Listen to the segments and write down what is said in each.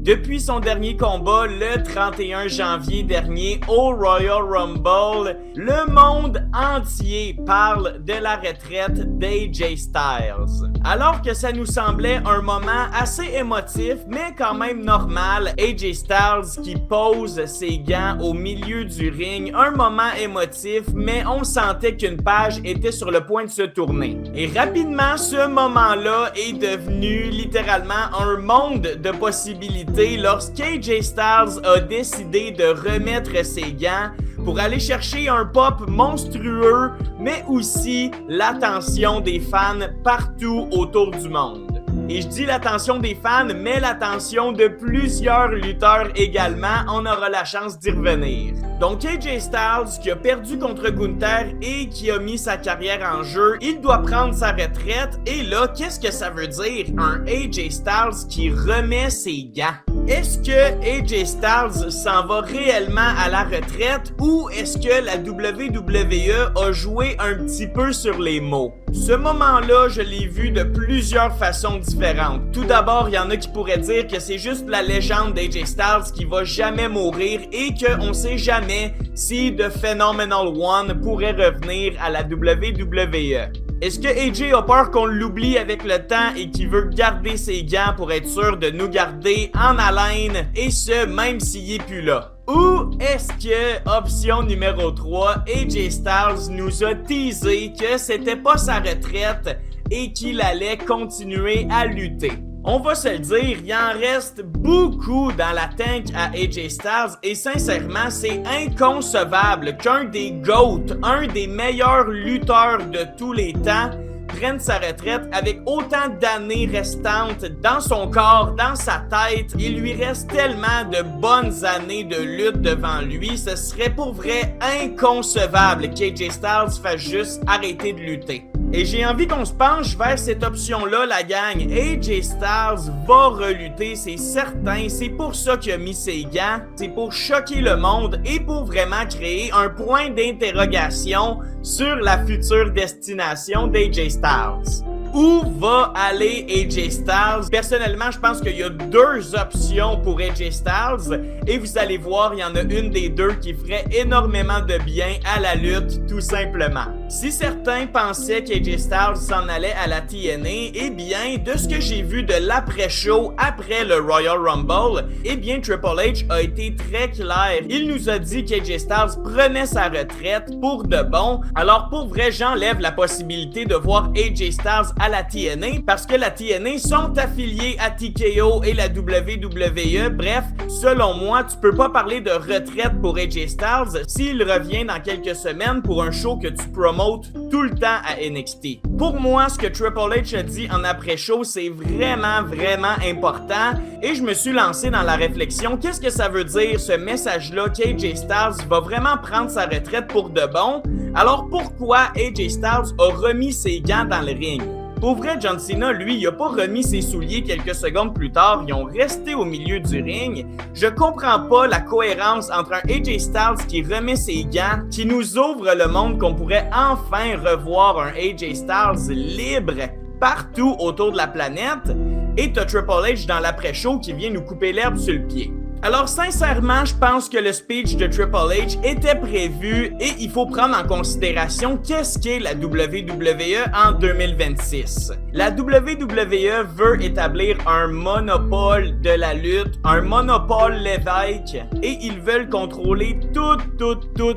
Depuis son dernier combat le 31 janvier dernier au Royal Rumble, le monde entier parle de la retraite d'AJ Styles. Alors que ça nous semblait un moment assez émotif, mais quand même normal, AJ Styles qui pose ses gants au milieu du ring, un moment émotif, mais on sentait qu'une page était sur le point de se tourner. Et rapidement, ce moment-là est devenu littéralement un monde de possibilités lorsqu'AJ Styles a décidé de remettre ses gants pour aller chercher un pop monstrueux, mais aussi l'attention des fans partout autour du monde. Et je dis l'attention des fans, mais l'attention de plusieurs lutteurs également, on aura la chance d'y revenir. Donc AJ Styles, qui a perdu contre Gunther et qui a mis sa carrière en jeu, il doit prendre sa retraite. Et là, qu'est-ce que ça veut dire, un AJ Styles qui remet ses gants? Est-ce que AJ Styles s'en va réellement à la retraite ou est-ce que la WWE a joué un petit peu sur les mots? Ce moment-là, je l'ai vu de plusieurs façons différentes. Tout d'abord, il y en a qui pourraient dire que c'est juste la légende d'AJ Styles qui va jamais mourir et qu'on sait jamais si The Phenomenal One pourrait revenir à la WWE. Est-ce que AJ a peur qu'on l'oublie avec le temps et qu'il veut garder ses gants pour être sûr de nous garder en haleine, et ce, même s'il est plus là? Ou est-ce que, option numéro 3, AJ Styles nous a teasé que c'était pas sa retraite et qu'il allait continuer à lutter? On va se le dire, il en reste beaucoup dans la tank à AJ Styles et sincèrement, c'est inconcevable qu'un des GOAT, un des meilleurs lutteurs de tous les temps, prenne sa retraite avec autant d'années restantes dans son corps, dans sa tête. Il lui reste tellement de bonnes années de lutte devant lui, ce serait pour vrai inconcevable qu'AJ Styles fasse juste arrêter de lutter. Et j'ai envie qu'on se penche vers cette option-là, la gang. AJ Styles va relutter, c'est certain. C'est pour ça qu'il a mis ses gants. C'est pour choquer le monde et pour vraiment créer un point d'interrogation sur la future destination d'AJ Styles. Où va aller AJ Styles? Personnellement, je pense qu'il y a deux options pour AJ Styles et vous allez voir, il y en a une des deux qui ferait énormément de bien à la lutte, tout simplement. Si certains pensaient qu'AJ Styles s'en allait à la TNA, eh bien, de ce que j'ai vu de l'après-show après le Royal Rumble, eh bien, Triple H a été très clair. Il nous a dit qu'AJ Styles prenait sa retraite pour de bon. Alors, pour vrai, j'enlève la possibilité de voir AJ Styles à la TNA parce que la TNA sont affiliés à TKO et la WWE. Bref, selon moi, tu peux pas parler de retraite pour AJ Styles s'il revient dans quelques semaines pour un show que tu promotes tout le temps à NXT. Pour moi, ce que Triple H a dit en après-show, c'est vraiment important et je me suis lancé dans la réflexion. Qu'est-ce que ça veut dire ce message-là qu'AJ Styles va vraiment prendre sa retraite pour de bon? Alors pourquoi AJ Styles a remis ses gants dans le ring? Pour vrai, John Cena, lui, il a pas remis ses souliers quelques secondes plus tard, ils ont resté au milieu du ring. Je comprends pas la cohérence entre un AJ Styles qui remet ses gants, qui nous ouvre le monde qu'on pourrait enfin revoir un AJ Styles libre partout autour de la planète, et t'as Triple H dans l'après-show qui vient nous couper l'herbe sur le pied. Alors sincèrement, je pense que le speech de Triple H était prévu et il faut prendre en considération qu'est-ce qu'est la WWE en 2026. La WWE veut établir un monopole de la lutte, un monopole l'évêque, et ils veulent contrôler tout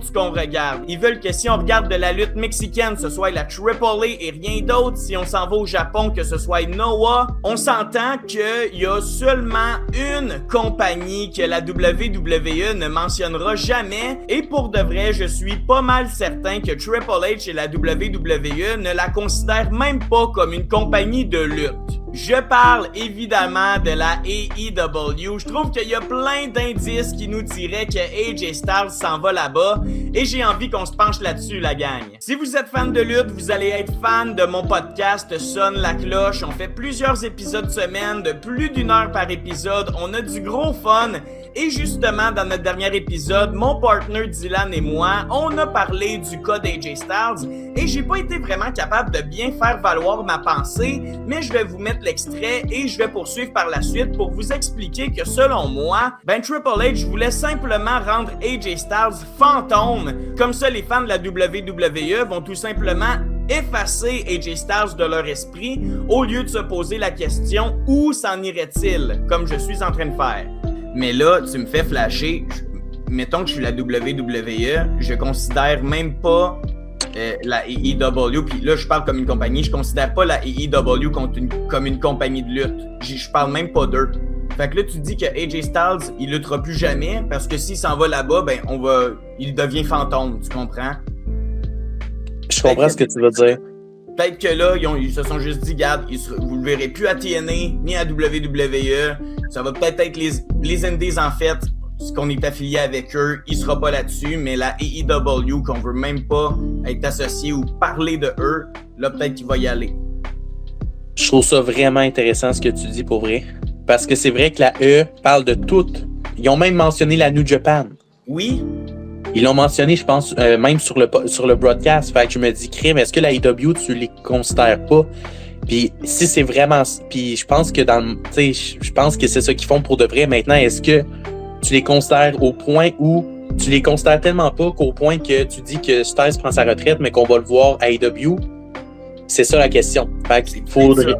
ce qu'on regarde. Ils veulent que si on regarde de la lutte mexicaine, ce soit la Triple A et rien d'autre. Si on s'en va au Japon, que ce soit Noah, on s'entend qu'il y a seulement une compagnie que la WWE ne mentionnera jamais, et pour de vrai, je suis pas mal certain que Triple H et la WWE ne la considèrent même pas comme une compagnie de lutte. Je parle évidemment de la AEW. Je trouve qu'il y a plein d'indices qui nous diraient que AJ Styles s'en va là-bas et j'ai envie qu'on se penche là-dessus, la gang. Si vous êtes fan de lutte, vous allez être fan de mon podcast Sonne la cloche. On fait plusieurs épisodes semaine de plus d'1 heure par épisode. On a du gros fun Et justement, dans notre dernier épisode, mon partner Dylan et moi, on a parlé du cas d'AJ Styles et j'ai pas été vraiment capable de bien faire valoir ma pensée, mais je vais vous mettre l'extrait et je vais poursuivre par la suite pour vous expliquer que selon moi, Triple H voulait simplement rendre AJ Styles fantôme. Comme ça, les fans de la WWE vont tout simplement effacer AJ Styles de leur esprit au lieu de se poser la question « Où s'en irait-il? » comme je suis en train de faire. Mais là, tu me fais flasher. Mettons que je suis la WWE, je considère même pas la AEW, puis là je parle comme une compagnie, je considère pas la AEW comme une compagnie de lutte. Je parle même pas d'eux. Fait que là tu dis que AJ Styles, il luttera plus jamais parce que s'il s'en va là-bas, il devient fantôme, tu comprends? Je comprends ce que tu veux dire. Peut-être que là, ils se sont juste dit, regarde, vous le verrez plus à TNA, ni à WWE. Ça va peut-être être les Indies en fait, qu'on est affilié avec eux. Il sera pas là-dessus, mais la AEW, qu'on veut même pas être associé ou parler de eux, là, peut-être qu'il va y aller. Je trouve ça vraiment intéressant ce que tu dis pour vrai. Parce que c'est vrai que la E parle de tout. Ils ont même mentionné la New Japan. Oui. Ils l'ont mentionné, je pense, même sur le broadcast. Fait que je me dis, crime, est-ce que la AEW, tu les considères pas? Puis si c'est vraiment... Puis je pense que je pense que c'est ça qu'ils font pour de vrai. Maintenant, est-ce que tu les considères au point où... Tu les considères tellement pas qu'au point que tu dis que Styles prend sa retraite, mais qu'on va le voir à AEW? C'est ça la question. Fait qu'il faudrait...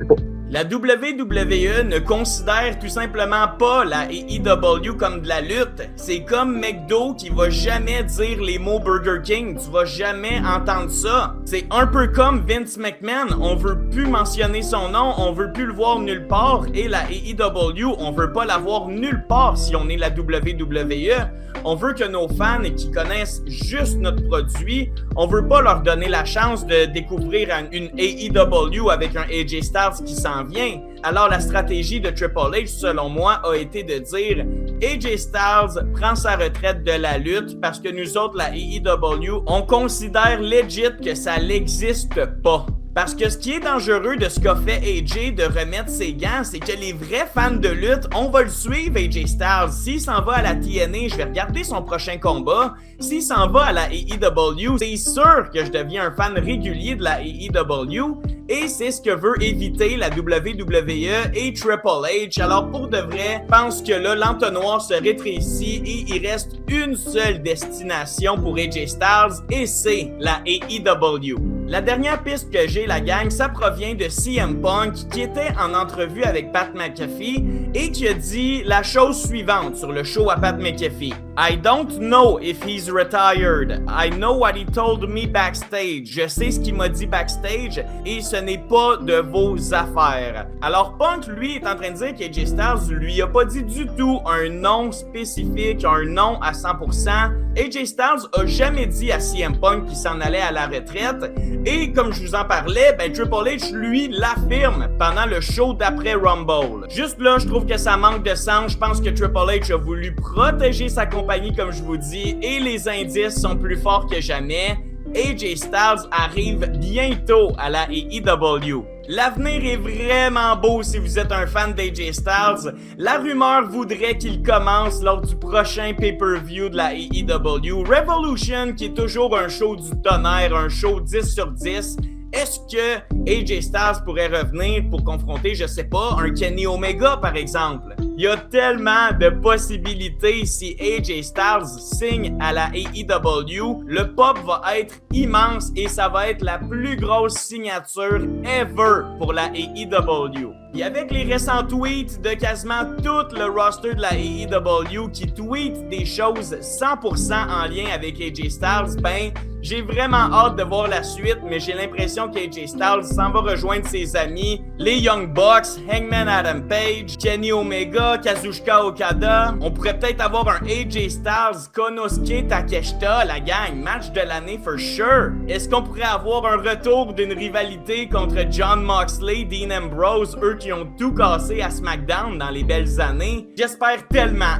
La WWE ne considère tout simplement pas la AEW comme de la lutte. C'est comme McDo qui va jamais dire les mots Burger King. Tu vas jamais entendre ça. C'est un peu comme Vince McMahon. On veut plus mentionner son nom, on veut plus le voir nulle part. Et la AEW, on veut pas la voir nulle part si on est la WWE. On veut que nos fans qui connaissent juste notre produit, on veut pas leur donner la chance de découvrir une AEW avec un AJ Styles qui s'en vient. Alors la stratégie de Triple H, selon moi, a été de dire AJ Styles prend sa retraite de la lutte parce que nous autres, la AEW, on considère legit que ça n'existe pas. Parce que ce qui est dangereux de ce qu'a fait AJ de remettre ses gants, c'est que les vrais fans de lutte, on va le suivre AJ Styles. S'il s'en va à la TNA, je vais regarder son prochain combat. S'il s'en va à la AEW, c'est sûr que je deviens un fan régulier de la AEW. Et c'est ce que veut éviter la WWE et Triple H. Alors pour de vrai, je pense que là, l'entonnoir se rétrécit et il reste une seule destination pour AJ Styles et c'est la AEW. La dernière piste que j'ai, la gang, ça provient de CM Punk qui était en entrevue avec Pat McAfee et qui a dit la chose suivante sur le show à Pat McAfee. I don't know if he's retired. I know what he told me backstage. Je sais ce qu'il m'a dit backstage et ce n'est pas de vos affaires. Alors Punk, lui, est en train de dire qu'AJ Styles lui a pas dit du tout un nom spécifique, un nom à 100%. AJ Styles a jamais dit à CM Punk qu'il s'en allait à la retraite. Et comme je vous en parlais, Triple H, lui, l'affirme pendant le show d'après Rumble. Juste là, je trouve que ça manque de sens. Je pense que Triple H a voulu protéger sa compagnie, comme je vous dis, et les indices sont plus forts que jamais. AJ Styles arrive bientôt à la AEW. L'avenir est vraiment beau si vous êtes un fan d'AJ Styles. La rumeur voudrait qu'il commence lors du prochain pay-per-view de la AEW. Revolution, qui est toujours un show du tonnerre, un show 10 sur 10. Est-ce que AJ Styles pourrait revenir pour confronter, je sais pas, un Kenny Omega par exemple? Il y a tellement de possibilités si AJ Styles signe à la AEW. Le pop va être immense et ça va être la plus grosse signature ever pour la AEW. Et avec les récents tweets de quasiment tout le roster de la AEW qui tweetent des choses 100% en lien avec AJ Styles, j'ai vraiment hâte de voir la suite, mais j'ai l'impression qu'AJ Styles s'en va rejoindre ses amis, les Young Bucks, Hangman Adam Page, Kenny Omega, Kazuchika Okada. On pourrait peut-être avoir un AJ Styles, Konosuke Takeshita, la gang, match de l'année for sure. Est-ce qu'on pourrait avoir un retour d'une rivalité contre Jon Moxley, Dean Ambrose, eux qui ont tout cassé à SmackDown dans les belles années? J'espère tellement,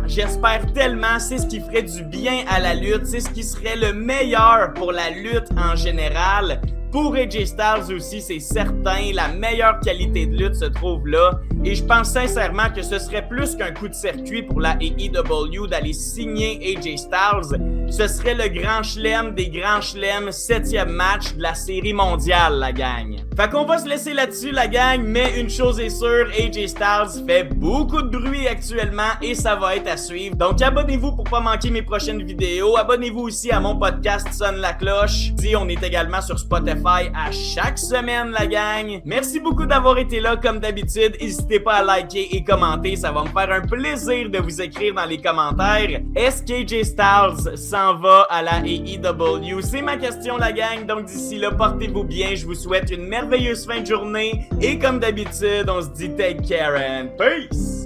c'est ce qui ferait du bien à la lutte, c'est ce qui serait le meilleur pour la lutte en général. pour AJ Styles aussi, c'est certain. La meilleure qualité de lutte se trouve là. Et je pense sincèrement que ce serait plus qu'un coup de circuit pour la AEW d'aller signer AJ Styles. Ce serait le grand chelem des grands chelems, 7e match de la série mondiale, la gang. Fait qu'on va se laisser là-dessus, la gang, mais une chose est sûre, AJ Styles fait beaucoup de bruit actuellement et ça va être à suivre. Donc abonnez-vous pour pas manquer mes prochaines vidéos. Abonnez-vous aussi à mon podcast Sonne la cloche. On est également sur Spotify à chaque semaine, la gang. Merci beaucoup d'avoir été là comme d'habitude. N'hésitez pas à liker et commenter, ça va me faire un plaisir de vous écrire dans les commentaires. Est-ce qu'AJ Styles s'en va à la AEW? C'est ma question, la gang. Donc d'ici là, portez-vous bien. Je vous souhaite une merveilleuse fin de journée. Et comme d'habitude, on se dit take care and peace!